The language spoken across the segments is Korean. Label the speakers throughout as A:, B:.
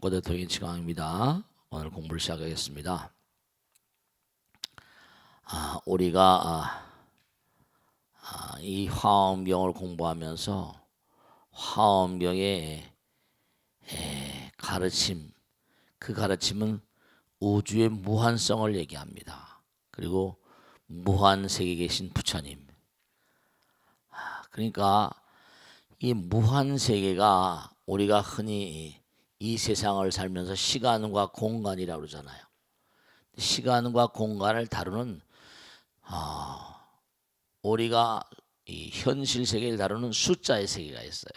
A: 벚꽃의 도인치 강입니다. 오늘 공부를 시작하겠습니다. 우리가 이 화엄경을 공부하면서 화엄경의 가르침, 그 가르침은 우주의 무한성을 얘기합니다. 그리고 무한세계에 계신 부처님. 그러니까 이 무한세계가 우리가 흔히 이 세상을 살면서 시간과 공간이라고 그러잖아요. 시간과 공간을 다루는 우리가 이 현실 세계를 다루는 숫자의 세계가 있어요.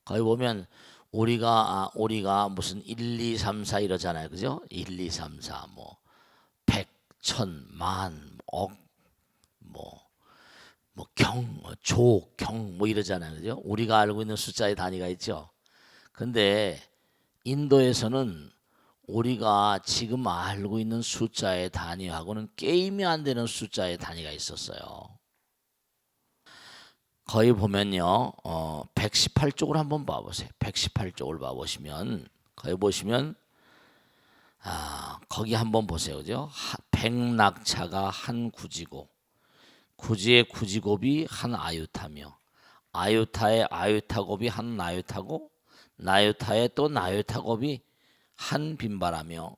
A: 거기 보면 우리가 무슨 1, 2, 3, 4 이러잖아요. 그죠? 1, 2, 3, 4 뭐 100, 1000, 만, 억 경, 조, 경 이러잖아요. 그죠? 우리가 알고 있는 숫자의 단위가 있죠. 근데 인도에서는 우리가 지금 알고 있는 숫자의 단위하고는 게임이 안 되는 숫자의 단위가 있었어요. 거기 보면요, 118쪽을 한번 봐보세요. 118쪽을 봐보시면 거기 보시면 거기 한번 보세요, 그죠? 백낙차가 한 구지고, 구지의 구지곱이 한 아유타며, 아유타의 아유타곱이 한 나유타고, 나유타의 또 나유타곱이 한 빈바라며,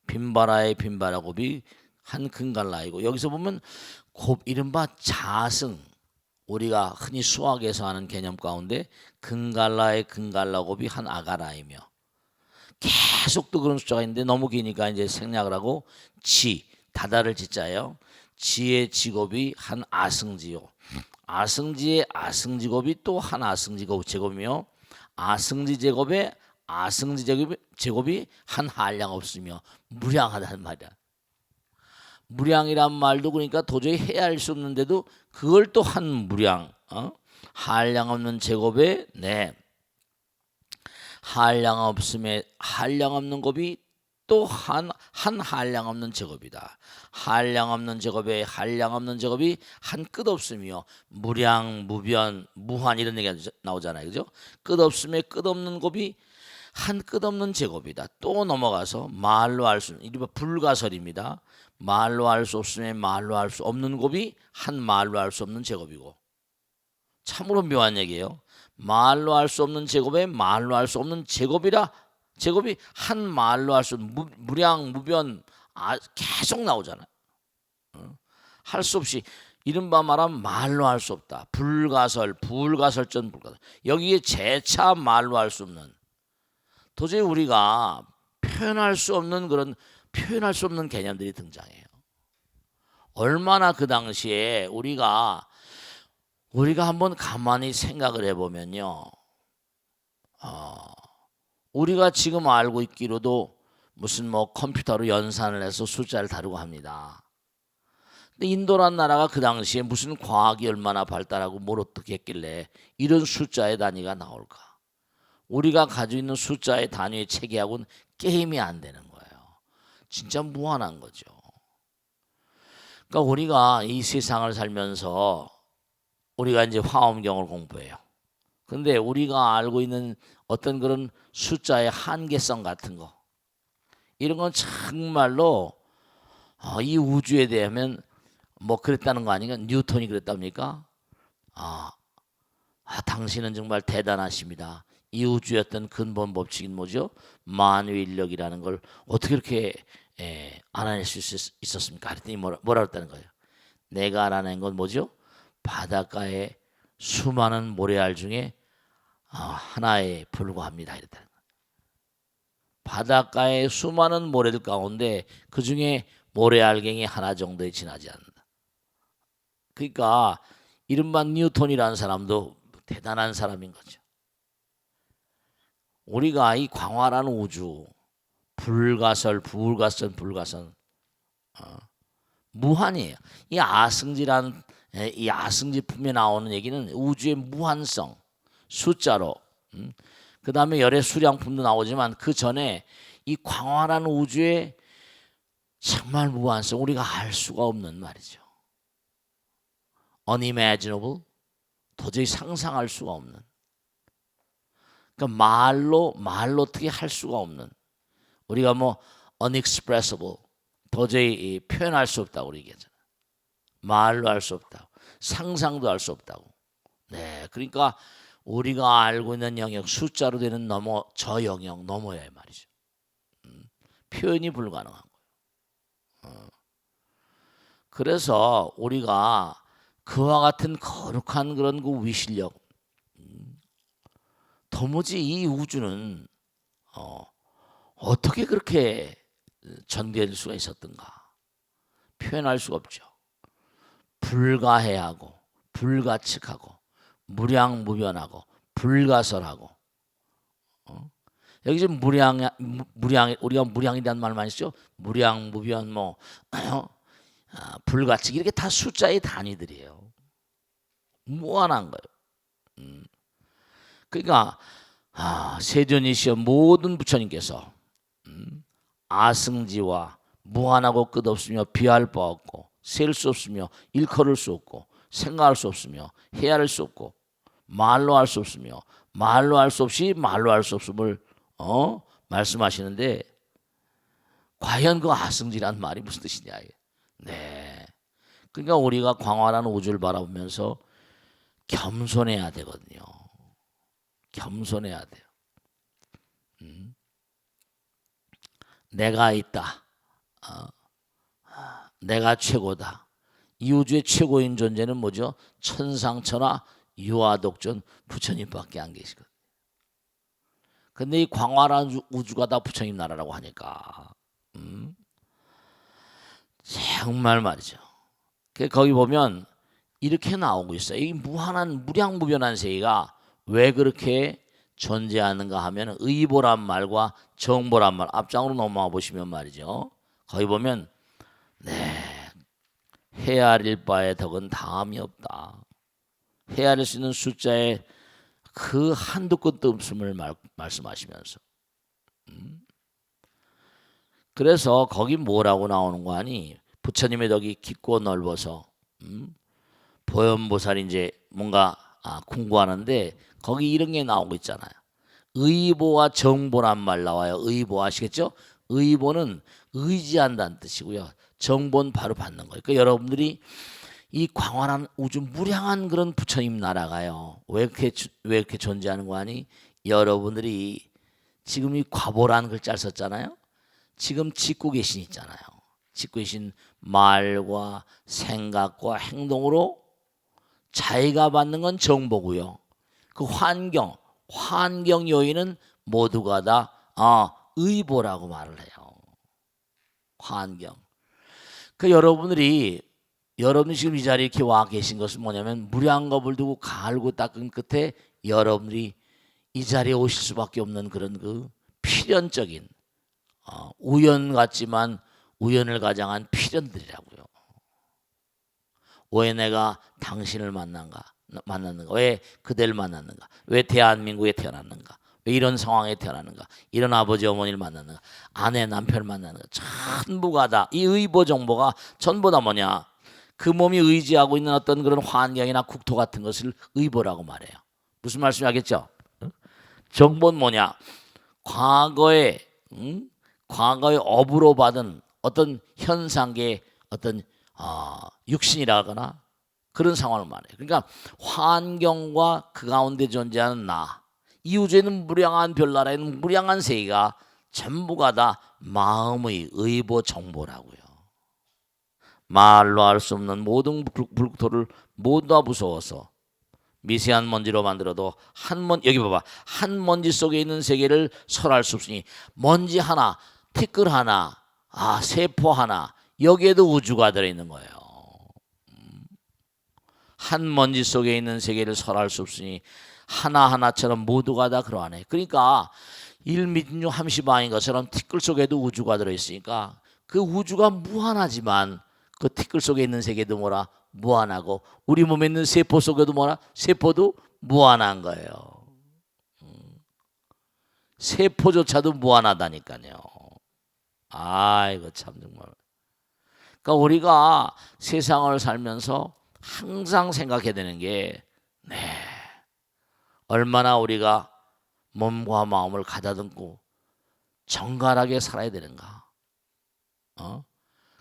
A: 빈바라의 빈바라곱이 한 근갈라이고, 여기서 보면 곱 이른바 자승, 우리가 흔히 수학에서 하는 개념 가운데 근갈라의 근갈라곱이 한 아가라이며, 계속 또 그런 숫자가 있는데 너무 기니까 이제 생략을 하고 지, 다다를 지자예요. 지의 지곱이 한 아승지요. 아승지의 아승지곱이 또 한 아승지곱 제곱이며, 아승지 제곱에 아승지 제곱이 한 한량 없으며 무량하다는 말이야. 무량이란 말도 그러니까 도저히 헤아릴 수 없는데도 그걸 또 한 무량, 한량 없는 제곱에 한량 없음에 한량 없는 곱이 또 한 한량 없는 제곱이다. 한량 없는 제곱에 한량 없는 제곱이 한 끝 없음이요. 무량, 무변, 무한 이런 얘기가 나오잖아요. 그죠? 끝 없음에 끝 없는 곱이 한 끝 없는 제곱이다. 또 넘어가서 말로 할 수, 이른바 불가설입니다. 말로 할 수 없음에 말로 할 수 없는 곱이 한 말로 할 수 없는 제곱이고, 참으로 묘한 얘기예요. 말로 할 수 없는 제곱에 말로 할 수 없는 제곱이라, 제곱이 한 말로 할 수 없는 무량 무변 계속 나오잖아요. 할 수 없이, 이른바 말하면 말로 할 수 없다. 불가설, 불가설전 불가설. 여기에 재차 말로 할 수 없는, 도저히 우리가 표현할 수 없는 그런 표현할 수 없는 개념들이 등장해요. 얼마나 그 당시에 우리가 한번 가만히 생각을 해보면요, 우리가 지금 알고 있기로도 무슨 뭐 컴퓨터로 연산을 해서 숫자를 다루고 합니다. 근데 인도란 나라가 그 당시에 무슨 과학이 얼마나 발달하고 뭘 어떻게 했길래 이런 숫자의 단위가 나올까? 우리가 가지고 있는 숫자의 단위의 체계하고는 게임이 안 되는 거예요. 진짜 무한한 거죠. 그러니까 우리가 이 세상을 살면서 우리가 이제 화엄경을 공부해요. 근데 우리가 알고 있는 어떤 그런 숫자의 한계성 같은 거, 이런 건 정말로 이 우주에 대하면 뭐 그랬다는 거 아닌가? 뉴턴이 그랬답니까? 당신은 정말 대단하십니다. 이 우주의 어떤 근본 법칙인 뭐죠? 만유인력이라는 걸 어떻게 이렇게 알아낼 수 있었습니까? 그랬더니 뭐라 그랬다는 거예요. 내가 알아낸 건 뭐죠? 바닷가에 수많은 모래알 중에 하나에 불과합니다. 이랬다는 거예요. 바닷가에 수많은 모래들 가운데 그 중에 모래알갱이 하나 정도에 지나지 않는다. 그러니까 이른바 뉴턴이라는 사람도 대단한 사람인 거죠. 우리가 이 광활한 우주, 불가설, 무한이에요. 이 아승지란 이 아승지품에 나오는 얘기는 우주의 무한성, 숫자로. 그 다음에 열의 수량품도 나오지만 그 전에 이 광활한 우주의 정말 무한성, 우리가 알 수가 없는 말이죠. unimaginable, 도저히 상상할 수가 없는. 그러니까 말로 어떻게 할 수가 없는, 우리가 뭐 unexpressible, 도저히 표현할 수 없다고 우리 얘기하잖아. 말로 할 수 없다고, 상상도 할 수 없다고. 네, 그러니까 우리가 알고 있는 영역, 숫자로 되는 저 영역 넘어야 이 말이죠. 표현이 불가능한 거예요. 그래서 우리가 그와 같은 거룩한 그런 그 위실력, 도무지 이 우주는 어떻게 그렇게 전개될 수가 있었던가 표현할 수가 없죠. 불가해하고 불가측하고 무량무변하고 불가설하고. 여기 지금 무량 우리가 무량이라는 말 많이 쓰죠. 무량무변 뭐 불가측 이렇게 다 숫자의 단위들이에요. 무한한 거예요. 그러니까 세존이시여 모든 부처님께서 아승지와 무한하고 끝없으며 비할 바 없고 셀 수 없으며 일컬을 수 없고 생각할 수 없으며 헤아릴 수 없고 말로 할 수 없으며 말로 할 수 없이 말로 할 수 없음을 말씀하시는데, 과연 그 아승지란 말이 무슨 뜻이냐. 네. 그러니까 우리가 광활한 우주를 바라보면서 겸손해야 되거든요. 겸손해야 돼요. 내가 있다. 내가 최고다. 이 우주의 최고인 존재는 뭐죠? 천상천하 유아독존 부처님밖에 안 계시거든요. 근데 이 광활한 우주가 다 부처님 나라라고 하니까 정말 말이죠. 거기 보면 이렇게 나오고 있어요. 이 무한한 무량무변한 세계가 왜 그렇게 존재하는가 하면 의보란 말과 정보란 말, 앞장으로 넘어와 보시면 말이죠. 거기 보면 헤아릴 바에 덕은 다함이 없다. 헤아릴 수 있는 숫자에 그 한두 끝도 없음을 말씀하시면서, 그래서 거기 뭐라고 나오는 거 아니? 부처님의 덕이 깊고 넓어서 보현보살이 이제 뭔가 궁구하는데 거기 이런 게 나오고 있잖아요. 의보와 정보란 말 나와요. 의보 아시겠죠? 의보는 의지한다는 뜻이고요. 정보는 바로 받는 거예요. 그러니까 여러분들이 이 광활한 우주 무량한 그런 부처님 나라가요. 왜 이렇게 존재하는 거 아니? 여러분들이 지금 이 과보라는 글자를 썼잖아요. 지금 짓고 계신 있잖아요. 짓고 계신 말과 생각과 행동으로 자기가 받는 건 정보고요. 그 환경 요인은 모두가 다 의보라고 말을 해요. 환경. 그 여러분이 지금 이 자리에 이렇게 와 계신 것은 뭐냐면 무량겁을 두고 갈고 닦은 끝에 여러분들이 이 자리에 오실 수밖에 없는 그런 그 필연적인 우연 같지만 우연을 가장한 필연들이라고요. 왜 내가 당신을 만났는가? 왜 그대를 만났는가? 왜 대한민국에 태어났는가? 왜 이런 상황에 태어났는가? 이런 아버지 어머니를 만났는가? 아내 남편을 만났는가? 전부가 다 이 의보 정보가 전부 다 뭐냐? 그 몸이 의지하고 있는 어떤 그런 환경이나 국토 같은 것을 의보라고 말해요. 무슨 말씀이 하겠죠? 정보는 뭐냐? 과거에 업으로 받은 어떤 현상계의 어떤 육신이라거나 그런 상황을 말해요. 그러니까 환경과 그 가운데 존재하는 이 우주에는 무량한 별나라에는 무량한 세계가 전부가 다 마음의 의보 정보라고요. 말로 할 수 없는 모든 불국토를 모두 다 무서워서 미세한 먼지로 만들어도 여기 봐봐, 한 먼지 속에 있는 세계를 설할 수 없으니 먼지 하나, 티끌 하나, 세포 하나, 여기에도 우주가 들어있는 거예요. 한 먼지 속에 있는 세계를 설할 수 없으니 하나하나처럼 모두가 다 그러하네. 그러니까 일미진주 함시방인 것처럼 티끌 속에도 우주가 들어있으니까 그 우주가 무한하지만 그 티끌 속에 있는 세계도 뭐라? 무한하고 우리 몸에 있는 세포 속에도 뭐라? 세포도 무한한 거예요. 세포조차도 무한하다니까요. 이거 참 정말. 그러니까 우리가 세상을 살면서 항상 생각해야 되는 게 얼마나 우리가 몸과 마음을 가다듬고 정갈하게 살아야 되는가?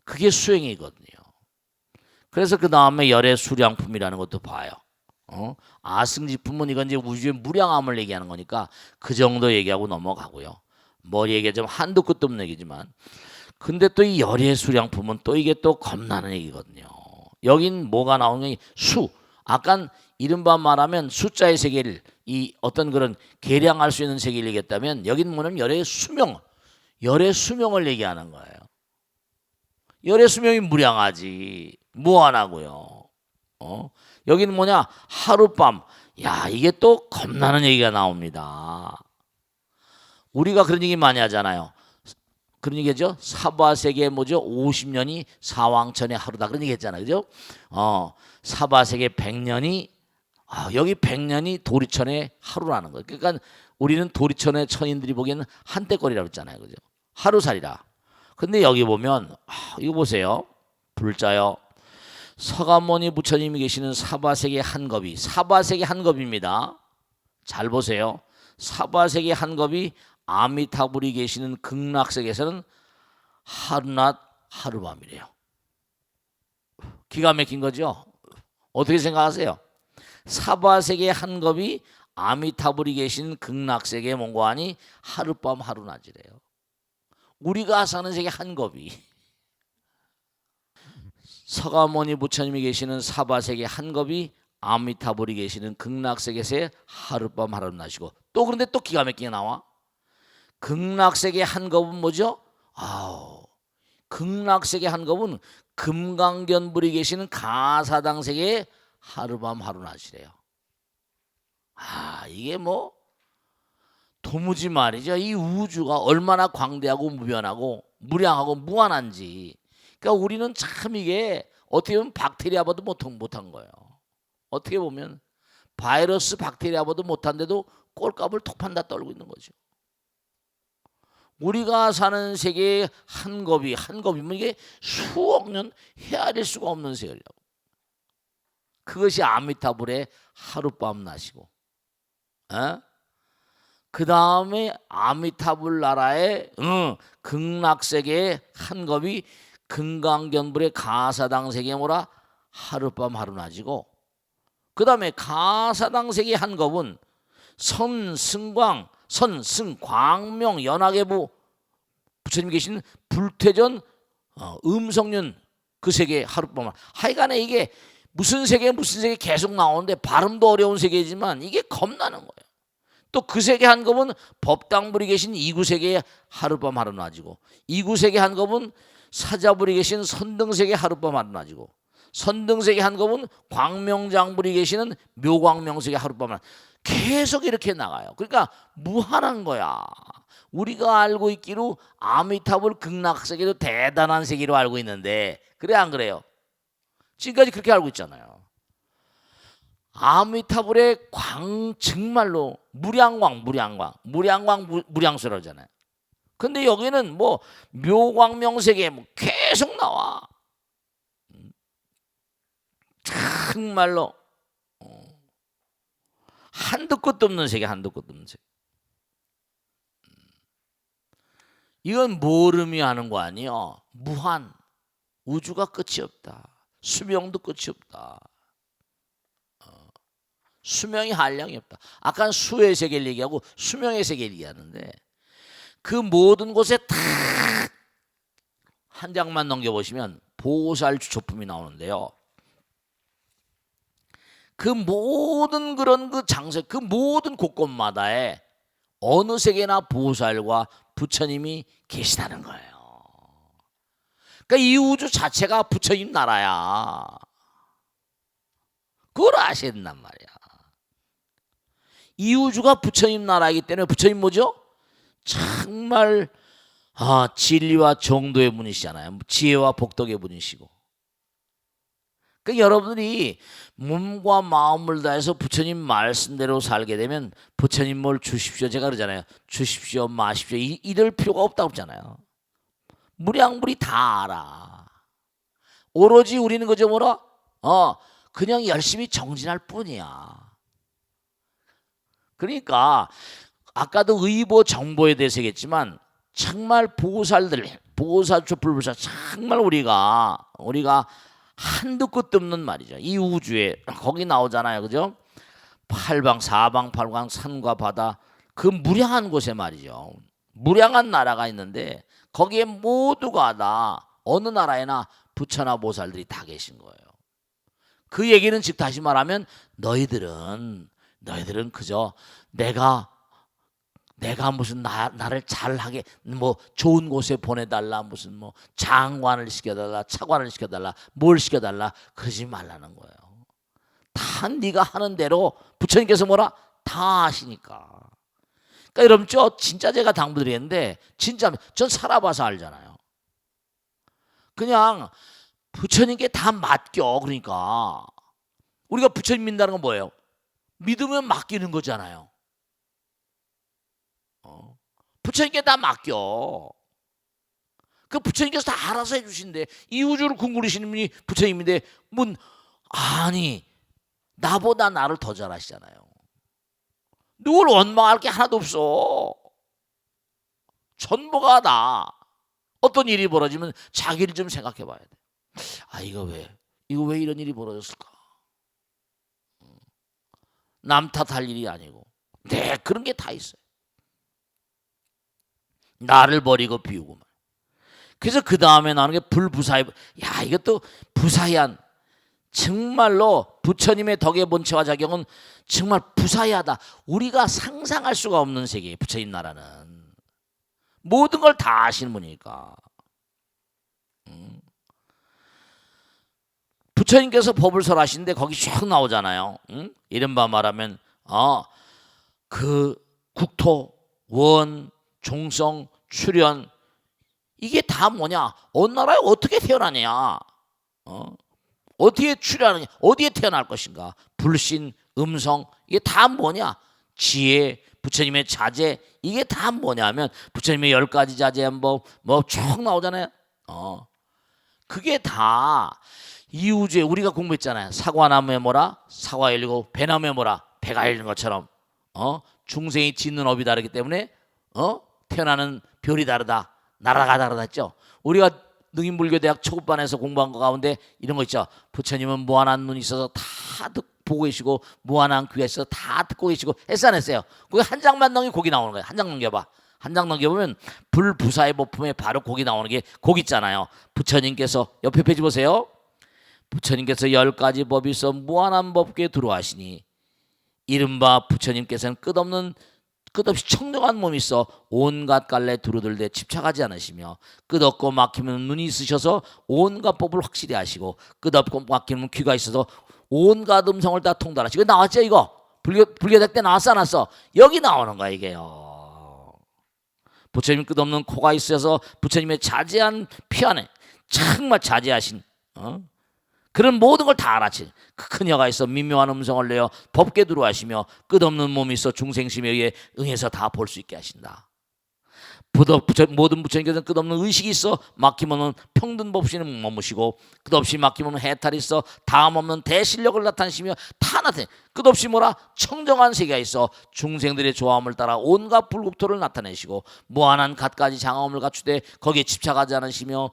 A: 그게 수행이거든요. 그래서 그 다음에 열의 수량품이라는 것도 봐요. 아승지품은 이건 이제 우주의 무량함을 얘기하는 거니까 그 정도 얘기하고 넘어가고요. 뭐 얘기하자면 한도 끝도 없는 얘기지만, 근데 또 이 열의 수량품은 또 이게 또 겁나는 얘기거든요. 여긴 뭐가 나오냐면 수. 아까 이른바 말하면 숫자의 세계를 이 어떤 그런 계량할 수 있는 세계를 얘기했다면, 여긴 뭐냐면 열의 수명, 열의 수명을 얘기하는 거예요. 열의 수명이 무량하지 무한하고요. 여기는 뭐냐, 하룻밤. 야, 이게 또 겁나는 얘기가 나옵니다. 우리가 그런 얘기 많이 하잖아요. 그런 얘기죠. 사바세계 뭐죠? 50년이 사왕천의 하루다. 그런 얘기 했잖아요. 그죠? 사바세계 100년이 여기 100년이 도리천의 하루라는 거예요. 그러니까 우리는 도리천의 천인들이 보기에는 한때거리라고 했잖아요. 그죠? 하루살이라. 근데 여기 보면 이거 보세요. 불자요. 서가모니 부처님이 계시는 사바세계 한겁이, 사바세계 한겁입니다. 잘 보세요. 사바세계 한겁이 아미타불이 계시는 극락세계에서는 하루낮 하루밤이래요. 기가 막힌 거죠. 어떻게 생각하세요? 사바세계 한겁이 아미타불이 계신 극락세계에 뭔고하니 하룻밤 하루낮이래요. 우리가 사는 세계 한겁이, 서가모니 부처님이 계시는 사바세계 한겁이 아미타불이 계시는 극락세계에서 하룻밤 하루낮이고, 또 그런데 또 기가 막히게 나와. 극락세계 한겁은 뭐죠? 극락세계 한겁은 금강견불이 계시는 가사당 세계의 하룻밤 하루낮이래요. 이게 뭐 도무지 말이죠. 이 우주가 얼마나 광대하고 무변하고 무량하고 무한한지. 그러니까 우리는 참 이게 어떻게 보면 박테리아보다 못한 거예요. 어떻게 보면 바이러스 박테리아보다 못한데도 꼴값을 톡판다 떨고 있는 거죠. 우리가 사는 세계의 한겁이면 이게 수억 년 헤아릴 수가 없는 세계라고. 그것이 아미타불의 하룻밤 낮이고, 그 다음에 아미타불 나라의 극락세계의 한겁이 금강견불의 가사당 세계에 뭐라 하룻밤 하루낮이고, 그 다음에 가사당 세계 한겁은 선승광, 광명, 연하계부 부처님 계신 불퇴전 음성륜 그 세계 하룻밤. 하여간에 이게 무슨 세계 계속 나오는데 발음도 어려운 세계지만 이게 겁나는 거예요. 또 그 세계 한겁은 법당불이 계신 이구세계의 하룻밤 하루낮이고, 이구세계 한겁은 사자불이 계신 선등세계 하룻밤 하루낮이고, 선등세계 한겁은 광명장불이 계시는 묘광명세계 하룻밤 하루낮. 계속 이렇게 나가요. 그러니까 무한한 거야. 우리가 알고 있기로 아미타불 극락세계도 대단한 세계로 알고 있는데, 그래 안 그래요? 지금까지 그렇게 알고 있잖아요. 아미타불의 정말로 무량수라고 하잖아요. 근데 여기는 뭐 묘광명세계 계속 나와. 정말로 한도 끝도 없는 세계, 한도 끝도 없는 세계. 이건 뭘 의미하는 거 아니에요? 무한, 우주가 끝이 없다. 수명도 끝이 없다. 수명이 한량이 없다. 아까 수의 세계를 얘기하고 수명의 세계를 얘기하는데, 그 모든 곳에 다 한 장만 넘겨보시면 보살주초품이 나오는데요. 그 모든 그런 그 장소, 그 모든 곳곳마다에 어느 세계나 보살과 부처님이 계시다는 거예요. 그러니까 이 우주 자체가 부처님 나라야. 그걸 아셔야 된단 말이야. 이 우주가 부처님 나라이기 때문에 부처님 뭐죠? 정말 진리와 정도의 분이시잖아요. 지혜와 복덕의 분이시고. 그러니까 여러분들이 몸과 마음을 다해서 부처님 말씀대로 살게 되면 부처님 뭘 주십시오 제가 그러잖아요. 주십시오 마십시오 이럴 필요가 없다고 그러잖아요. 무량물이 다 알아. 오로지 우리는 그저 뭐라? 그냥 열심히 정진할 뿐이야. 그러니까 아까도 의보 정보에 대해서 얘기했지만 정말 보살들, 보살초 불보살 정말 우리가 한도 끝도 없는 말이죠. 이 우주에 거기 나오잖아요, 그죠? 팔방 사방팔방 산과 바다 그 무량한 곳에 말이죠. 무량한 나라가 있는데 거기에 모두가 다 어느 나라에나 부처나 보살들이 다 계신 거예요. 그 얘기는 즉 다시 말하면 너희들은 그저 내가 무슨 나를 잘하게 뭐 좋은 곳에 보내달라 무슨 뭐 장관을 시켜달라 차관을 시켜달라 뭘 시켜달라 그러지 말라는 거예요. 다 네가 하는 대로 부처님께서 뭐라 다 하시니까. 그러니까 여러분 진짜 제가 당부드리는데 진짜 전 살아봐서 알잖아요. 그냥 부처님께 다 맡겨. 그러니까 우리가 부처님 믿는다는 건 뭐예요? 믿으면 맡기는 거잖아요. 부처님께 다 맡겨. 그 부처님께서 다 알아서 해주신대. 이 우주를 궁구르시는 분이 부처님인데 아니 나보다 나를 더 잘하시잖아요. 누굴 원망할 게 하나도 없어. 전부가 다. 어떤 일이 벌어지면 자기를 좀 생각해 봐야 돼. 이거 왜 이런 일이 벌어졌을까? 남 탓할 일이 아니고 그런 게 다 있어요. 나를 버리고 비우고만. 그래서 그 다음에 나오는 게 불부사히. 이것도 부사히한 정말로 부처님의 덕의 본체와 작용은 정말 부사히하다. 우리가 상상할 수가 없는 세계예요. 부처님 나라는 모든 걸 다 아시는 분이니까. 부처님께서 법을 설하시는데 거기 쭉 나오잖아요. 이른바 말하면 그 국토, 원, 종성, 출현 이게 다 뭐냐? 어느 나라에 어떻게 태어나냐? 어디에 출현하느냐? 어디에 태어날 것인가? 불신, 음성 이게 다 뭐냐? 지혜, 부처님의 자제 이게 다 뭐냐면 부처님의 10가지 자제한 법 뭐 쭉 나오잖아요. 그게 다 이 우주에 우리가 공부했잖아요. 사과나무에 뭐라? 사과 열리고 배나무에 뭐라? 배가 열리는 것처럼 중생이 짓는 업이 다르기 때문에 태어나는 별이 다르다. 나라가 다르다 했죠. 우리가 능인불교대학 초급반에서 공부한 거 가운데 이런 거 있죠. 부처님은 무한한 눈이 있어서 다 보고 계시고 무한한 귀가 있어서 다 듣고 계시고 했어 안 했어요? 그게 한 장만 넘기면 거기 나오는 거예요. 한 장 넘겨봐. 한 장 넘겨보면 불부사의 법품에 바로 거기 나오는 게 거기 있잖아요. 부처님께서 옆에 페이지 보세요. 부처님께서 10가지 법이 있어 무한한 법궤에 들어와시니 이른바 부처님께서는 끝없이 청정한 몸이 있어 온갖 갈래 두루들대 집착하지 않으시며 끝없고 막히면 눈이 있으셔서 온갖 법을 확실히 아시고 끝없고 막히면 귀가 있어서 온갖 음성을 다 통달하시고. 이거 나왔죠? 이거 불교대학 때 나왔어 안 나왔어? 여기 나오는 거야 이게요. 부처님 끝없는 코가 있어서 부처님의 자제한 피 안에 정말 자제하신 그런 모든 걸 다 알았지. 그 그녀가 있어 미묘한 음성을 내어 법궤 들어하시며 끝없는 몸이 있어 중생심에 의해 응해서 다 볼 수 있게 하신다. 모든 부처님께서는 끝없는 의식이 있어 막힘없는 평등법신을 머무시고 끝없이 막힘없는 해탈이 있어 다함없는 대실력을 나타내시며 다 나타내 끝없이 뭐라 청정한 세계가 있어 중생들의 조함을 따라 온갖 불국토를 나타내시고 무한한 갖가지 장엄을 갖추되 거기에 집착하지 않으시며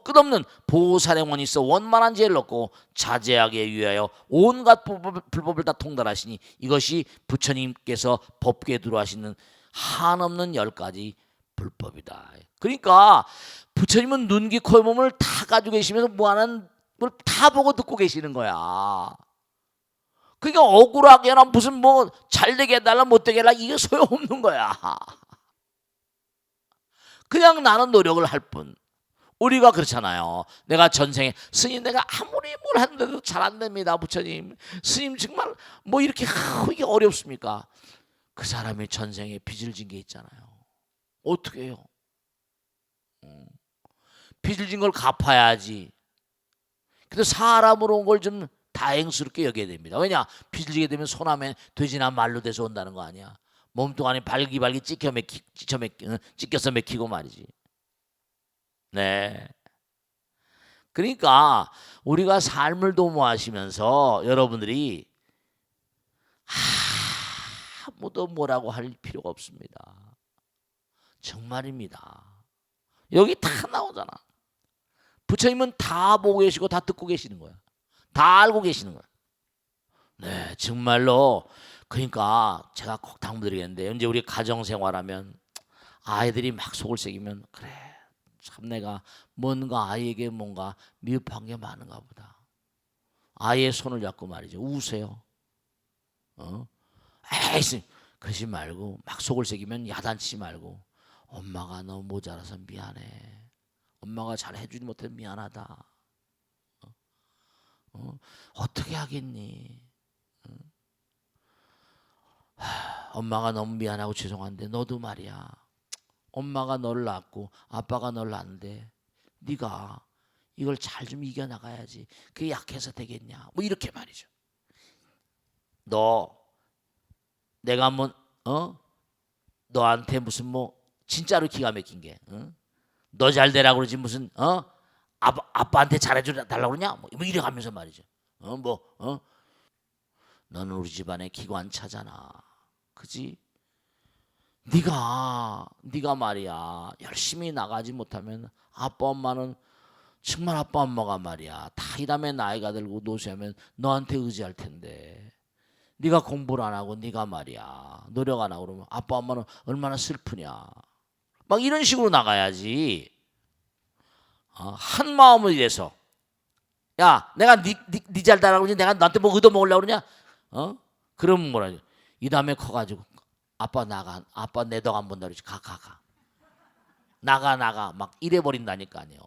A: 끝없는 보살의 원이 있어 원만한 지혜를 얻고 자제하게 위하여 온갖 불법을 다 통달하시니 이것이 부처님께서 법궤에 들어하시는 한없는 10가지 불법이다. 그러니까 부처님은 눈, 귀, 코, 몸을 다 가지고 계시면서 무한한 걸 다 보고 듣고 계시는 거야. 그러니까 억울하게나 무슨 뭐 잘되게 해달라 못되게 해달라 이게 소용없는 거야. 그냥 나는 노력을 할 뿐. 우리가 그렇잖아요. 내가 전생에 스님 내가 아무리 뭘 하는데도 잘 안 됩니다. 부처님 스님 정말 뭐 이렇게 이게 어렵습니까? 그 사람이 전생에 빚을 진 게 있잖아요. 어떻게 해요? 빚을 진 걸 갚아야지. 근데 사람으로 온 걸 좀 다행스럽게 여겨야 됩니다. 왜냐? 빚을 지게 되면 소나면 돼지나 말로 돼서 온다는 거 아니야. 몸뚱아리 발기발기 찢겨서 맥히고 말이지. 네. 그러니까 우리가 삶을 도모하시면서 여러분들이 아무도 뭐라고 할 필요가 없습니다. 정말입니다. 여기 다 나오잖아. 부처님은 다 보고 계시고 다 듣고 계시는 거야. 다 알고 계시는 거야. 네, 정말로. 그러니까 제가 꼭 당부드리겠는데, 이제 우리 가정생활하면 아이들이 막 속을 새기면, 그래 참 내가 뭔가 아이에게 뭔가 미흡한 게 많은가 보다. 아이의 손을 잡고 말이죠. 우세요. 에이, 그러지 말고 막 속을 새기면 야단치지 말고, 엄마가 너무 모자라서 미안해. 엄마가 잘 해주지 못해서 미안하다. 어떻게 하겠니? 엄마가 너무 미안하고 죄송한데 너도 말이야. 엄마가 너를 낳았고 아빠가 너를 낳았는데 네가 이걸 잘 좀 이겨나가야지. 그게 약해서 되겠냐? 뭐 이렇게 말이죠. 너 내가 한번 너한테 무슨 뭐 진짜로 기가 막힌 게 너 잘 되라고 그러지 무슨 아빠한테 잘해줘 달라고 그러냐? 뭐 이래 가면서 말이죠. 너는 우리 집안의 기관차잖아. 그지? 네가 말이야 열심히 나가지 못하면 아빠 엄마는 정말 아빠 엄마가 말이야 다 이 다음에 나이가 들고 노쇠하면 너한테 의지할 텐데, 네가 공부를 안 하고 네가 말이야 노력 안 하고 그러면 아빠 엄마는 얼마나 슬프냐. 막 이런 식으로 나가야지. 한 마음을 위해서. 야, 내가 네 잘 따라고 그러지 내가 너한테 뭐 얻어 먹으려고 그러냐? 그러면 뭐라 이 다음에 커가지고 아빠 나가, 아빠 내 덕 안 본다 그러지. 가 나가 막 이래 버린다니까요.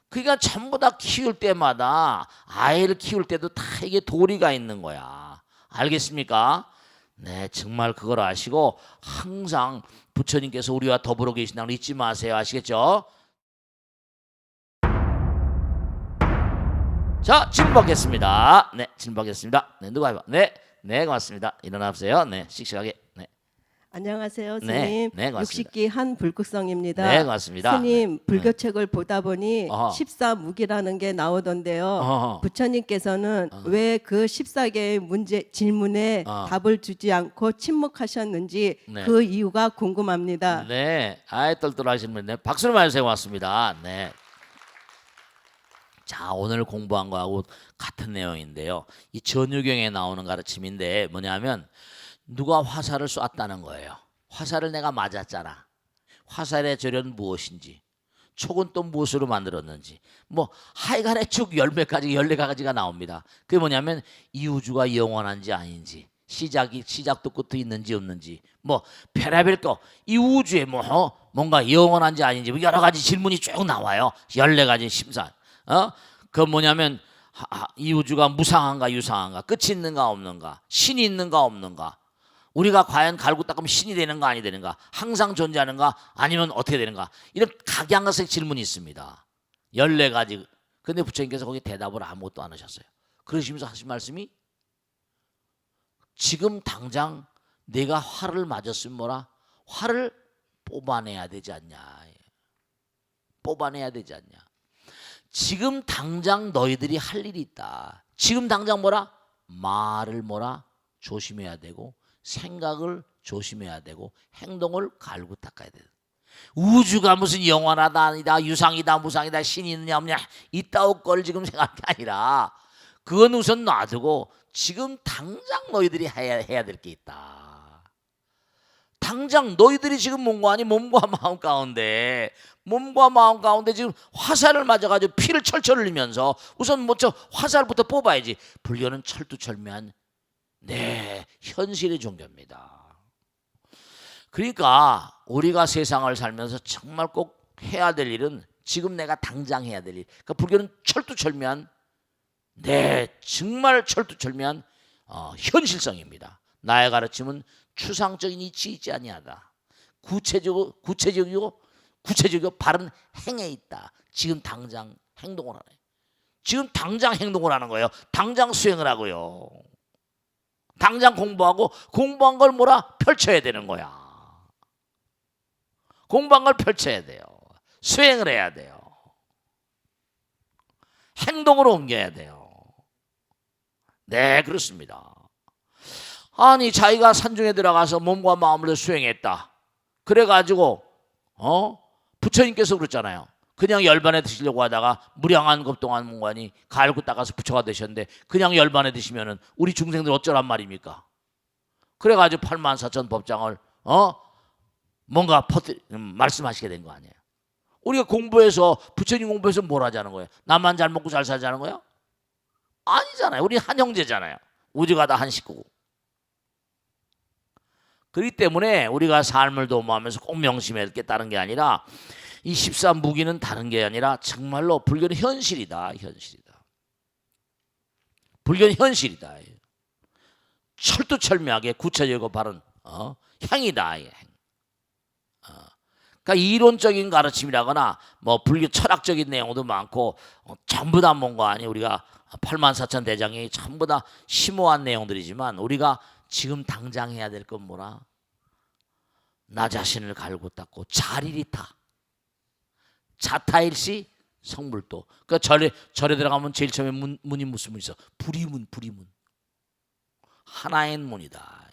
A: 그러니까 전부 다 키울 때마다, 아이를 키울 때도 다 이게 도리가 있는 거야. 알겠습니까? 네, 정말 그걸 아시고 항상 부처님께서 우리와 더불어 계신다는 걸 잊지 마세요. 아시겠죠? 자, 질문 받겠습니다. 네, 질문 받겠습니다. 네, 누가 해봐. 네, 고맙습니다. 일어나보세요. 네, 씩씩하게. 네.
B: 안녕하세요,
A: 네,
B: 스님.
A: 네, 고맙습니다.
B: 60기 한 불국성입니다.
A: 네, 고맙습니다.
B: 스님,
A: 네.
B: 불교책을 보다 보니
A: 어허.
B: 14무기라는 게 나오던데요.
A: 어허.
B: 부처님께서는 왜 그 14개의 질문에 답을 주지 않고 침묵하셨는지
A: 네.
B: 그 이유가 궁금합니다.
A: 네, 똘똘하신 분네, 박수를 많이 주세요. 고맙습니다. 네. 자, 오늘 공부한 거하고 같은 내용인데요. 이 전유경에 나오는 가르침인데 뭐냐면, 누가 화살을 쐈다는 거예요. 화살을 내가 맞았잖아. 화살의 재료는 무엇인지, 촉은 또 무엇으로 만들었는지, 뭐 하여간에 쭉 열몇 가지, 14가지가 나옵니다. 그게 뭐냐면 이 우주가 영원한지 아닌지, 시작도 끝도 있는지 없는지, 뭐 별의별 거, 이 우주에 뭔가 영원한지 아닌지 뭐 여러 가지 질문이 쭉 나와요. 14가지 심사. 그 뭐냐면 이 우주가 무상한가 유상한가, 끝이 있는가 없는가, 신이 있는가 없는가, 우리가 과연 갈고 닦으면 신이 되는가 아니 되는가, 항상 존재하는가 아니면 어떻게 되는가, 이런 각양각색 질문이 있습니다. 14가지. 근데 부처님께서 거기 대답을 아무것도 안 하셨어요. 그러시면서 하신 말씀이, 지금 당장 내가 화를 맞았으면 뭐라? 화를 뽑아내야 되지 않냐. 뽑아내야 되지 않냐. 지금 당장 너희들이 할 일이 있다. 지금 당장 뭐라? 말을 뭐라? 조심해야 되고, 생각을 조심해야 되고, 행동을 갈고 닦아야 돼. 우주가 무슨 영원하다 아니다, 유상이다 무상이다, 신이 있느냐 없느냐 이따오 걸 지금 생각할 게 아니라, 그건 우선 놔두고 지금 당장 너희들이 해야 될 게 있다. 당장 너희들이 지금 몸과 마음 가운데 지금 화살을 맞아가지고 피를 철철 흘리면서 우선 저 화살부터 뽑아야지. 불교는 철두철미한 현실의 종교입니다. 그러니까 우리가 세상을 살면서 정말 꼭 해야 될 일은 지금 내가 당장 해야 될 일. 그러니까 불교는 철두철미한 정말 철두철미한 현실성입니다. 나의 가르침은 추상적인 이치 있지 아니하다. 구체적이고 바른 행에 있다. 지금 당장 행동을 하네. 지금 당장 행동을 하는 거예요. 당장 수행을 하고요. 당장 공부한 걸 뭐라? 펼쳐야 되는 거야. 공부한 걸 펼쳐야 돼요. 수행을 해야 돼요. 행동으로 옮겨야 돼요. 네, 그렇습니다. 아니 자기가 산중에 들어가서 몸과 마음을 수행했다. 그래가지고 부처님께서 그랬잖아요. 그냥 열반에 드시려고 하다가 무량한 겁동안 문관이 갈고 닦아서 부처가 되셨는데 그냥 열반에 드시면은 우리 중생들 어쩌란 말입니까? 그래가지고 84,000 법장을 뭔가 말씀하시게 된 거 아니에요. 우리가 공부해서 부처님 공부해서 뭘 하자는 거예요? 나만 잘 먹고 잘 살자는 거예요? 아니잖아요. 우리 한 형제잖아요. 우주가 다 한 식구고. 그렇기 때문에 우리가 삶을 도모하면서 꼭 명심해야 겠다는 게 아니라 이 13무기는 다른 게 아니라 정말로 불교는 현실이다. 현실이다. 불교는 현실이다. 철두철미하게 구체적이고 바른 향이다. 그러니까 이론적인 가르침이라거나 뭐 불교 철학적인 내용도 많고 전부 다 뭔가 아니 우리가 84,000 대장이 전부 다 심오한 내용들이지만 우리가 지금 당장 해야 될 건 뭐라? 나 자신을 갈고 닦고 자리리타. 자타일시 성불도. 그러니까 절에 들어가면 제일 처음에 문이 무슨 문 있어? 불이문, 불이문. 하나의 문이다.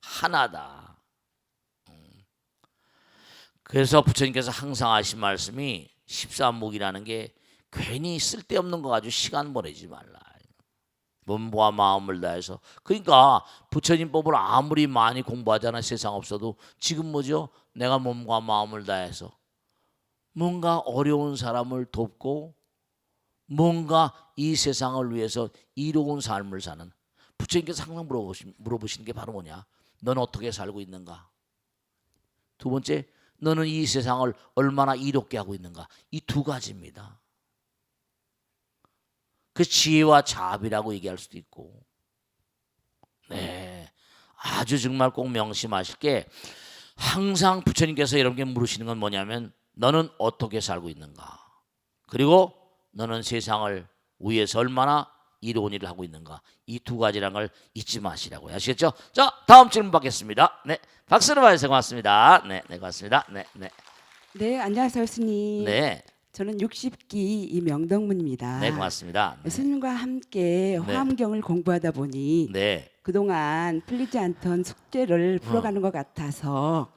A: 하나다. 그래서 부처님께서 항상 하신 말씀이 13무기라는 게 괜히 쓸데없는 거 가지고 시간 보내지 말라. 몸과 마음을 다해서. 그러니까 부처님 법을 아무리 많이 공부하잖아. 세상 없어도 지금 뭐죠? 내가 몸과 마음을 다해서 뭔가 어려운 사람을 돕고 뭔가 이 세상을 위해서 이로운 삶을 사는 부처님께서 항상 물어보시는 게 바로 뭐냐? 너는 어떻게 살고 있는가? 두 번째, 너는 이 세상을 얼마나 이롭게 하고 있는가? 이 두 가지입니다. 그 지혜와 자비라고 얘기할 수도 있고, 네, 아주 정말 꼭 명심하실 게 항상 부처님께서 여러분께 물으시는 건 뭐냐면 너는 어떻게 살고 있는가? 그리고 너는 세상을 위해서 얼마나 이로운 일을 하고 있는가? 이 두 가지라는 걸 잊지 마시라고 아시겠죠? 자, 다음 질문 받겠습니다. 네, 박수로 봐주세요. 고맙습니다. 네, 고맙습니다. 네.
C: 네, 안녕하세요, 스님.
A: 네.
C: 저는 60기 이명덕문입니다.
A: 네, 고맙습니다. 네.
C: 스님과 함께 화엄경을 공부하다 보니
A: 네.
C: 그동안 풀리지 않던 숙제를 풀어가는 것 같아서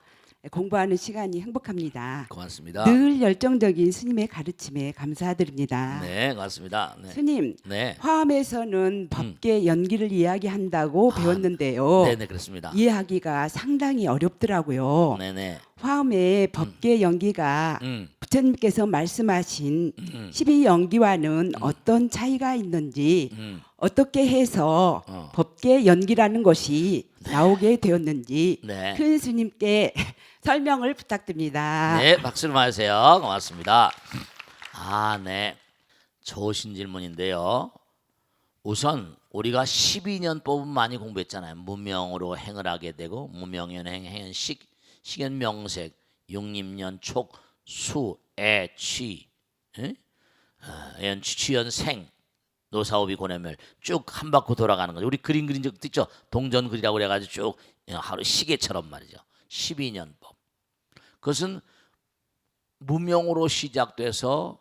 C: 공부하는 시간이 행복합니다.
A: 고맙습니다.
C: 늘 열정적인 스님의 가르침에 감사드립니다.
A: 네, 고맙습니다. 네.
C: 스님,
A: 네.
C: 화엄에서는 법계 연기를 이야기한다고 배웠는데요.
A: 네, 그렇습니다.
C: 이해하기가 상당히 어렵더라고요.
A: 네.
C: 화엄의 법계 연기가 부처님께서 말씀하신 12연기와는 어떤 차이가 있는지 어떻게 해서 법계 연기라는 것이 나오게 되었는지
A: 네.
C: 큰 스님께 설명을 부탁드립니다.
A: 네, 박수를 맞으세요. 고맙습니다. 네. 좋으신 질문인데요. 우선 우리가 12년법은 많이 공부했잖아요. 무명으로 행을 하게 되고 무명연행, 행연식, 식연명색, 육립년, 촉, 수, 애, 취, 취연생, 노사오비, 고뇌멸 쭉 한 바퀴 돌아가는 거죠. 우리 그림 그린 적도 있죠. 동전그리라고 그래가지고 쭉 하루 시계처럼 말이죠. 12년법. 그것은 무명으로 시작돼서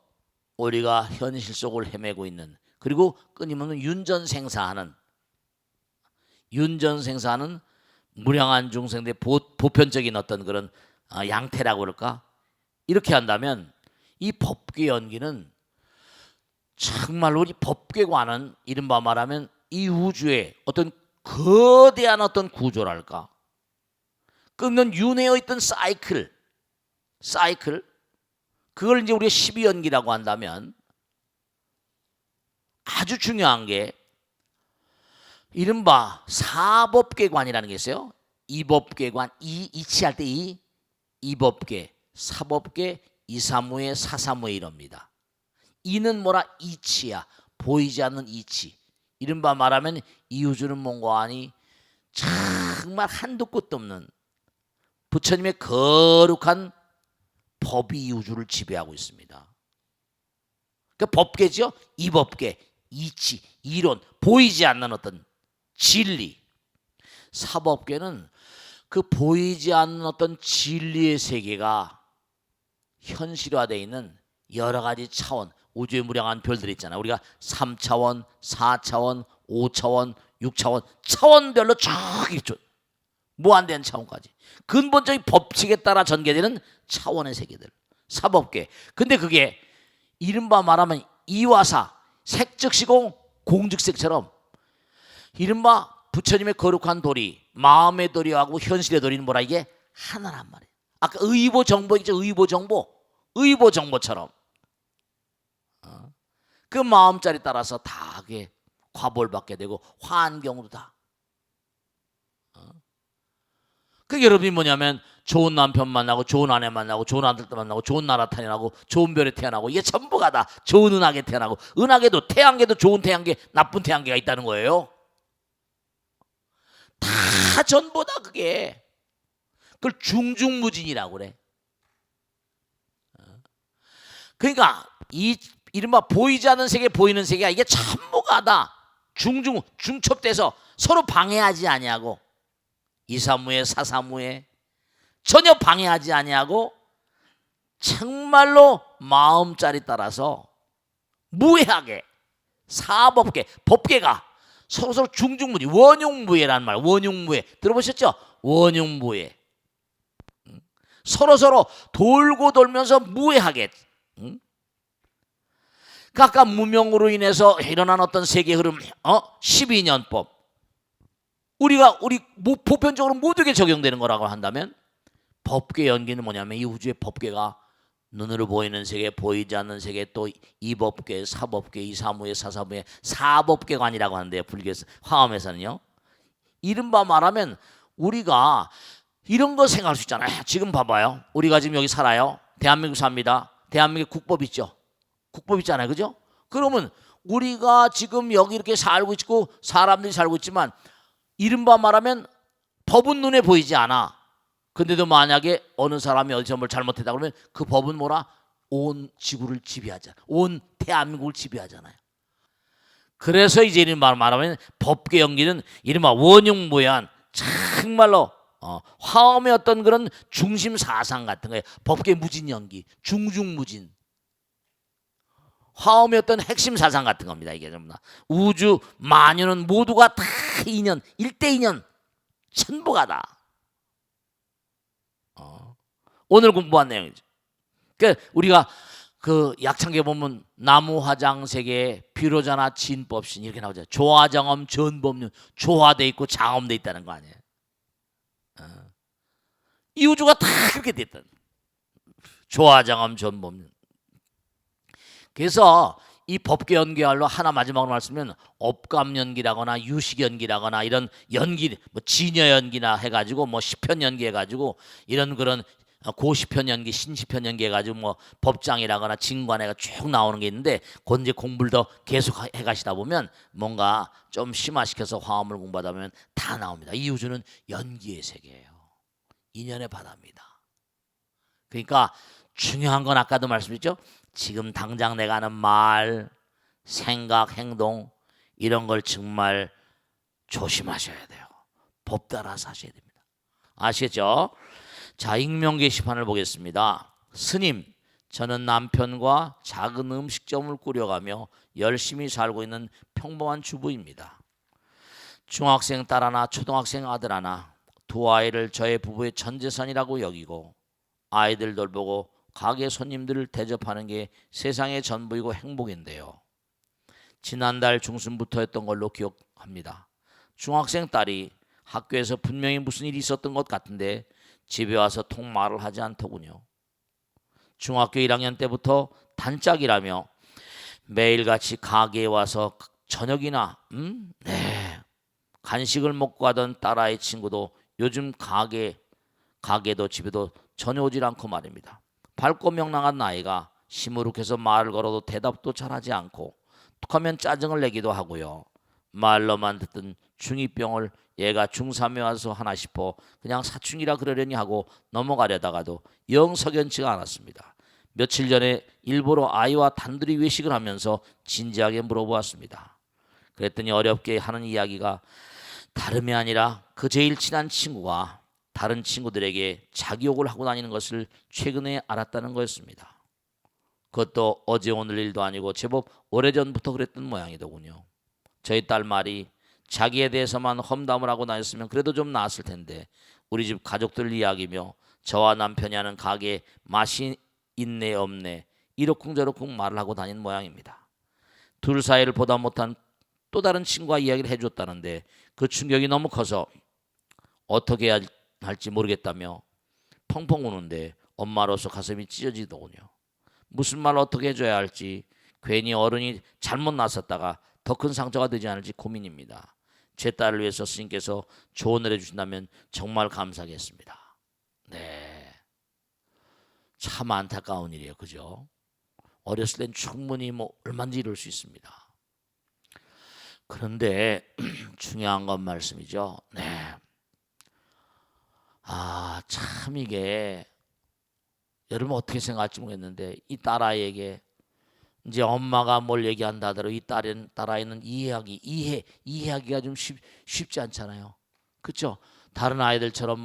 A: 우리가 현실 속을 헤매고 있는, 그리고 끊임없는 윤전생사하는 무량한 중생들의 보편적인 어떤 그런 양태라고 그럴까? 이렇게 한다면 이 법계 연기는 정말로 우리 법계관은 이른바 말하면 이 우주의 어떤 거대한 어떤 구조랄까? 끊는 윤회어 있던 사이클 그걸 이제 우리가 12연기라고 한다면 아주 중요한 게 이른바 사법계관이라는 게 있어요. 이법계관, 이치할 때 이법계, 사법계, 이사무예, 사사무예 이럽니다. 이는 뭐라? 이치야. 보이지 않는 이치. 이른바 말하면 이 우주는 뭔가 아니 정말 한도 끝도 없는 부처님의 거룩한 법이 이 우주를 지배하고 있습니다. 그러니까 법계죠. 이법계, 이치, 이론, 보이지 않는 어떤 진리. 사법계는 그 보이지 않는 어떤 진리의 세계가 현실화되어 있는 여러 가지 차원, 우주의 무량한 별들이 있잖아요. 우리가 3차원, 4차원, 5차원, 6차원, 차원별로 쭉 있죠. 무한대한 차원까지. 근본적인 법칙에 따라 전개되는 차원의 세계들. 사법계. 근데 그게 이른바 말하면 이화사, 색즉시공, 공즉색처럼 이른바 부처님의 거룩한 도리, 마음의 도리하고 현실의 도리는 뭐라 이게 하나란 말이에요. 아까 의보정보 있죠. 의보정보처럼 그 마음자리 따라서 다 그게 과보를 받게 되고 환경도 다. 그 여러분이 뭐냐면 좋은 남편 만나고 좋은 아내 만나고 좋은 아들 만나고 좋은 나라 태어나고 좋은 별에 태어나고 이게 전부가 다 좋은 은하계 태어나고 은하계도 태양계도 좋은 태양계 나쁜 태양계가 있다는 거예요. 다 전부다 그게. 그걸 중중무진이라고 그래. 그러니까 이 이른바 보이지 않는 세계 보이는 세계가 이게 전부가 다 중첩돼서 서로 방해하지 아니하고 이사무에 사사무에 전혀 방해하지 아니하고 정말로 마음자리 따라서 무해하게 사법계 법계가 서로 중중무진 원흉무해라는 말 원흉무해 들어보셨죠? 원흉무해 서로 돌고 돌면서 무해하게 각각 무명으로 인해서 일어난 어떤 세계 흐름 12년법 우리 보편적으로 모두에게 적용되는 거라고 한다면 법계 연기는 뭐냐면 이 우주의 법계가 눈으로 보이는 세계 보이지 않는 세계 또 이법계 사법계 이사무예 사사무예 사법계관이라고 하는데요. 불교에서 화엄에서는요. 이른바 말하면 우리가 이런 거 생각할 수 있잖아요. 지금 봐봐요. 우리가 지금 여기 살아요. 대한민국 삽니다. 대한민국 국법 있죠. 국법 있잖아요. 그죠? 그러면 우리가 지금 여기 이렇게 살고 있고 사람들이 살고 있지만 이른바 말하면 법은 눈에 보이지 않아. 근데도 만약에 어느 사람이 어디서 뭘 잘못했다 그러면 그 법은 뭐라? 온 지구를 지배하잖아. 온 대한민국을 지배하잖아요. 그래서 이제 이른바 말하면 법계 연기는 이른바 원흉무해한 정말로 화엄의 어떤 그런 중심 사상 같은 거예요. 법계 무진 연기, 중중무진. 화엄의 어떤 핵심 사상 같은 겁니다. 이게 전부 다. 우주 만유는 모두가 다 인연, 일대인연, 전부가 다. 오늘 공부한 내용이죠. 그러니까 우리가 그 약창계 보면 나무화장세계 비로자나 진법신 이렇게 나오죠. 조화정엄 전법륜 조화돼 있고 장엄돼 있다는 거 아니에요. 이 우주가 다 그렇게 됐다. 조화정엄 전법륜. 그래서 이 법계 연기할로 하나 마지막으로 말씀드리면 업감연기라거나 유식연기라거나 이런 연기 뭐 진여연기나 해가지고 뭐 시편 연기 해가지고 이런 그런 고시편 연기 신시편 연기 해가지고 뭐 법장이라거나 진관회가 쭉 나오는 게 있는데 그건 이제 공부를 더 계속 해가시다 보면 뭔가 좀 심화시켜서 화엄을 공부하다 보면 다 나옵니다. 이 우주는 연기의 세계예요. 인연의 바다입니다. 그러니까 중요한 건 아까도 말씀드렸죠. 지금 당장 내가 하는 말, 생각, 행동 이런 걸 정말 조심하셔야 돼요. 법 따라서 하셔야 됩니다. 아시겠죠? 자, 익명 게시판을 보겠습니다. 스님, 저는 남편과 작은 음식점을 꾸려가며 열심히 살고 있는 평범한 주부입니다. 중학생 딸 하나, 초등학생 아들 하나, 두 아이를 저의 부부의 전 재산이라고 여기고 아이들 돌보고 가게 손님들을 대접하는 게 세상의 전부이고 행복인데요. 지난달 중순부터 했던 걸로 기억합니다. 중학생 딸이 학교에서 분명히 무슨 일이 있었던 것 같은데 집에 와서 통 말을 하지 않더군요. 중학교 1학년 때부터 단짝이라며 매일같이 가게에 와서 저녁이나 간식을 먹고 가던 딸아이 친구도 요즘 가게도 집에도 전혀 오질 않고 말입니다. 밝고 명랑한 나이가 시무룩해서 말을 걸어도 대답도 잘하지 않고 툭하면 짜증을 내기도 하고요. 말로만 듣던 중2병을 얘가 중3에 와서 하나 싶어 그냥 사춘기라 그러려니 하고 넘어가려다가도 영 석연치가 않았습니다. 며칠 전에 일부러 아이와 단둘이 외식을 하면서 진지하게 물어보았습니다. 그랬더니 어렵게 하는 이야기가 다름이 아니라 그 제일 친한 친구가 다른 친구들에게 자기 욕을 하고 다니는 것을 최근에 알았다는 거였습니다. 그것도 어제 오늘 일도 아니고 제법 오래전부터 그랬던 모양이더군요. 저희 딸 말이 자기에 대해서만 험담을 하고 다녔으면 그래도 좀 나았을 텐데 우리 집 가족들 이야기며 저와 남편이 하는 가게에 맛이 있네 없네 이러쿵저러쿵 말을 하고 다닌 모양입니다. 둘 사이를 보다 못한 또 다른 친구가 이야기를 해줬다는데 그 충격이 너무 커서 어떻게 해야 할지 모르겠다며 펑펑 우는데 엄마로서 가슴이 찢어지더군요. 무슨 말을 어떻게 해줘야 할지 괜히 어른이 잘못 나섰다가 더 큰 상처가 되지 않을지 고민입니다. 제 딸을 위해서 스님께서 조언을 해주신다면 정말 감사하겠습니다. 네, 참 안타까운 일이에요, 그죠? 어렸을 땐 충분히 뭐 얼마든지 이룰 수 있습니다. 그런데 중요한 건 말씀이죠. 네, 참 이게 여러분 어떻게 생각할지 모르겠는데 이 딸아이에게 이제 엄마가 뭘 얘기한다 하더라도 이 딸아이는 이해하기가 좀 쉽지 않잖아요. 그렇죠? 다른 아이들처럼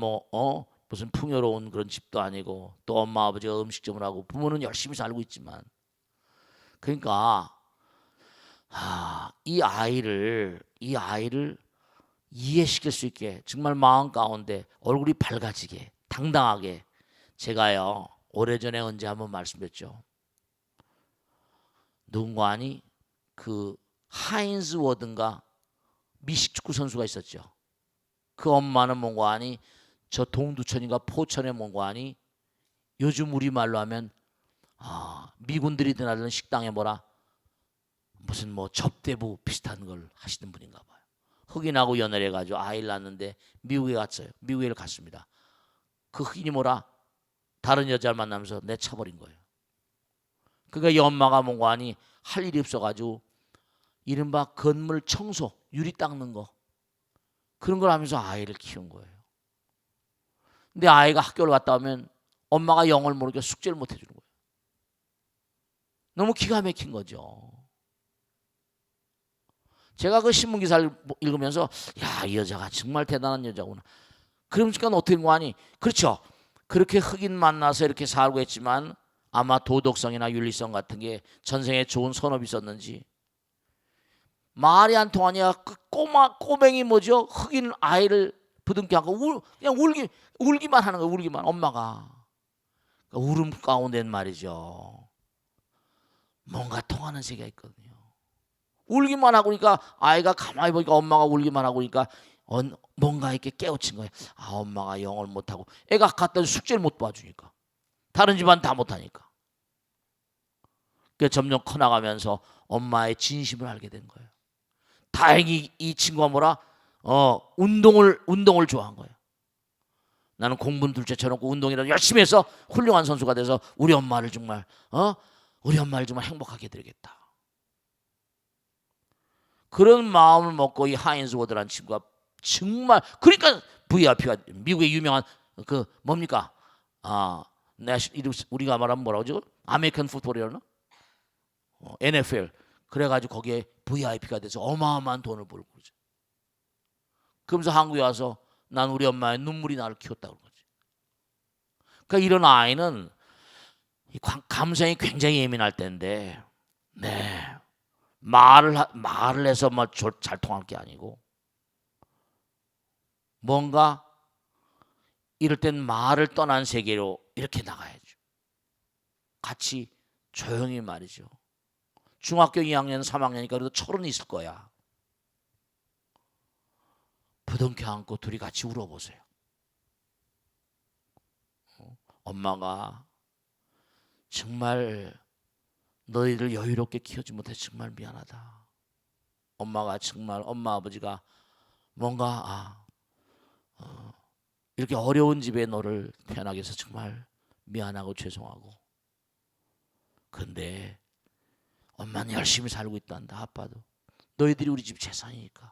A: 무슨 풍요로운 그런 집도 아니고 또 엄마 아버지가 음식점을 하고 부모는 열심히 살고 있지만 그러니까 이 아이를 이해시킬 수 있게 정말 마음 가운데 얼굴이 밝아지게 당당하게 제가요 오래전에 언제 한번 말씀드렸죠. 누군가 아니 그 하인즈 워든가 미식 축구 선수가 있었죠. 그 엄마는 뭔가 아니 저 동두천인가 포천에 뭔가 아니 요즘 우리말로 하면 미군들이 드나드는 식당에 무슨 뭐 접대부 비슷한 걸 하시는 분인가 봐요. 흑인하고 연애를 해가지고 아이를 낳았는데 미국에 갔습니다. 그 흑인이 다른 여자를 만나면서 내쳐버린 거예요. 그러니까 이 엄마가 뭔가 아니 할 일이 없어가지고 이른바 건물 청소, 유리 닦는 거 그런 걸 하면서 아이를 키운 거예요. 근데 아이가 학교를 갔다 오면 엄마가 영어를 모르니까 숙제를 못 해주는 거예요. 너무 기가 막힌 거죠. 제가 그 신문 기사를 읽으면서 야, 이 여자가 정말 대단한 여자구나. 그러니까 어떻게 된 거 아니? 그렇죠. 그렇게 흑인 만나서 이렇게 살고 했지만 아마 도덕성이나 윤리성 같은 게 전생에 좋은 선업이 있었는지 말이 안 통하냐 그 꼬맹이 뭐죠? 흑인 아이를 부둥켜 안고 그냥 울기만 하는 거예요. 울기만 엄마가 울음 가운데는 말이죠. 뭔가 통하는 세계가 있거든요. 울기만 하고 그러니까 아이가 가만히 보니까 엄마가 울기만 하고 그러니까 뭔가 이렇게 깨우친 거예요. 엄마가 영어를 못하고 애가 갔던 숙제를 못 봐주니까 다른 집안 다 못하니까 그 점점 커나가면서 엄마의 진심을 알게 된 거예요. 다행히 이 친구가 운동을 좋아한 거예요. 나는 공부는 둘째 쳐놓고 운동이라도 열심히 해서 훌륭한 선수가 돼서 우리 엄마를 정말 행복하게 해드리겠다. 그런 마음을 먹고 이 하인즈 워드라는 친구가 정말 그러니까 VIP가 미국의 유명한 그 뭡니까? 우리가 말하면 뭐라고 하죠? 아메리칸 풋볼이라나? NFL. 그래가지고 거기에 VIP가 돼서 어마어마한 돈을 벌고 그러죠. 그러면서 한국에 와서 난 우리 엄마의 눈물이 나를 키웠다고 그러지. 그러니까 이런 아이는 감성이 굉장히 예민할 때인데, 네 말을 해서 잘 통할 게 아니고 뭔가 이럴 땐 말을 떠난 세계로 이렇게 나가야죠. 같이 조용히 말이죠. 중학교 2학년, 3학년이니까 그래도 철은 있을 거야. 부둥켜 안고 둘이 같이 울어보세요. 엄마가 정말 너희들 여유롭게 키우지 못해 정말 미안하다. 엄마 아버지가 뭔가 이렇게 어려운 집에 너를 태어나게 해서 정말 미안하고 죄송하고 근데 엄마는 열심히 살고 있단다. 아빠도 너희들이 우리 집 재산이니까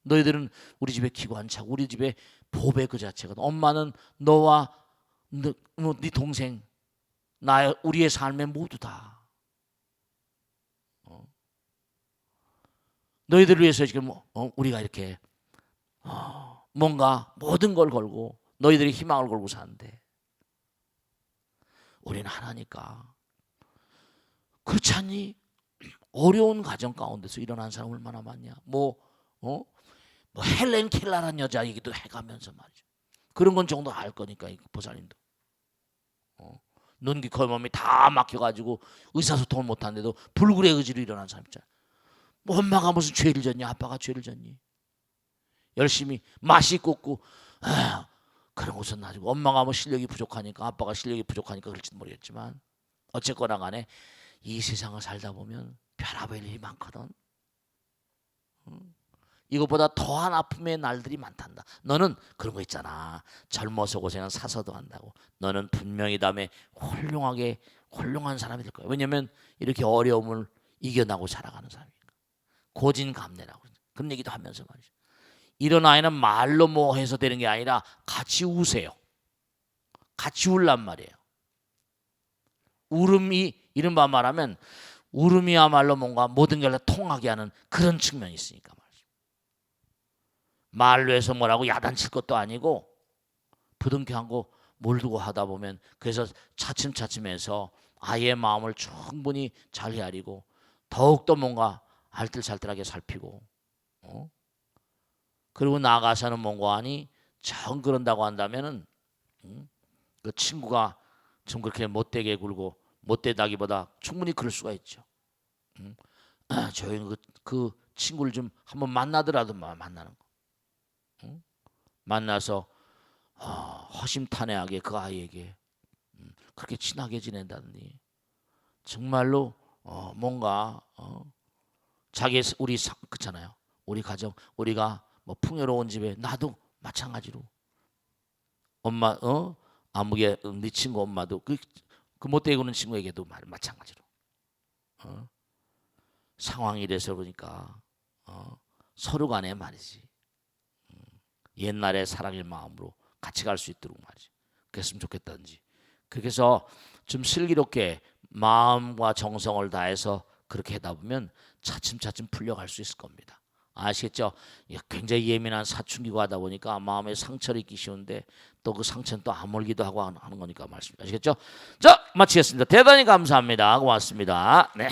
A: 너희들은 우리 집의 기관차고 우리 집의 보배 그 자체거든. 엄마는 너와 네 동생 우리의 삶의 모두다. 너희들을 위해서 지금 우리가 이렇게 뭔가 모든 걸 걸고 너희들이 희망을 걸고 사는데 우리는 하나니까. 그렇지 않니? 어려운 가정 가운데서 일어난 사람 얼마나 많냐. 뭐 헬렌 켈러라는 여자 얘기도 해가면서 말이죠. 그런 건 정도 알 거니까 이 보살님도. 눈, 귀, 코, 몸이 다 막혀가지고 의사소통을 못하는데도 불굴의 의지로 일어난 사람 있잖아. 뭐 엄마가 무슨 죄를 졌니? 아빠가 죄를 졌니? 열심히 맛이 꽂고 그런 것은 가지고 엄마가 뭐 실력이 부족하니까 아빠가 실력이 부족하니까 그럴지도 모르겠지만 어쨌거나 간에 이 세상을 살다 보면 별의별 일이 많거든. 이것보다 더한 아픔의 날들이 많단다. 너는 그런 거 있잖아. 젊어서 고생은 사서도 한다고. 너는 분명히 다음에 훌륭한 사람이 될 거야. 왜냐하면 이렇게 어려움을 이겨나고 살아가는 사람이니까. 고진감래라고 그런 얘기도 하면서 말이죠. 이런 아이는 말로 뭐 해서 되는 게 아니라 같이 우세요. 같이 울란 말이에요. 울음이 이른바 말하면 울음이야말로 뭔가 모든 걸 다 통하게 하는 그런 측면이 있으니까 말이죠. 말로 해서 뭐라고 야단칠 것도 아니고 부둥켜 안고 몰두고 하다 보면 그래서 차츰차츰해서 아이의 마음을 충분히 잘 헤아리고 더욱더 뭔가 알뜰살뜰하게 살피고 그리고 나가서는 뭔가 하니 정 그런다고 한다면은 그 친구가 좀 그렇게 못되게 굴고 못되다기보다 충분히 그럴 수가 있죠. 조용히 그 친구를 좀 한번 만나더라도 만나는 거. 만나서 허심탄회하게 그 아이에게 그렇게 친하게 지낸다니 정말로 뭔가 우리 그렇잖아요. 우리 가정 우리가 뭐 풍요로운 집에 나도 마찬가지로 엄마 아무개 네 친구 엄마도 그 못되게 구는 친구에게도 마찬가지로 상황이 이래서 그러니까 서로 간에 말이지 옛날의 사랑의 마음으로 같이 갈 수 있도록 말이지 그랬으면 좋겠다든지 그렇게 해서 좀 슬기롭게 마음과 정성을 다해서 그렇게 하다 보면 차츰차츰 풀려갈 수 있을 겁니다. 아시겠죠? 굉장히 예민한 사춘기가 하다 보니까 마음에 상처를 입기 쉬운데 또 그 상처는 또 아물기도 하고 하는 거니까 말씀이시죠? 자, 마치겠습니다. 대단히 감사합니다. 고맙습니다. 네.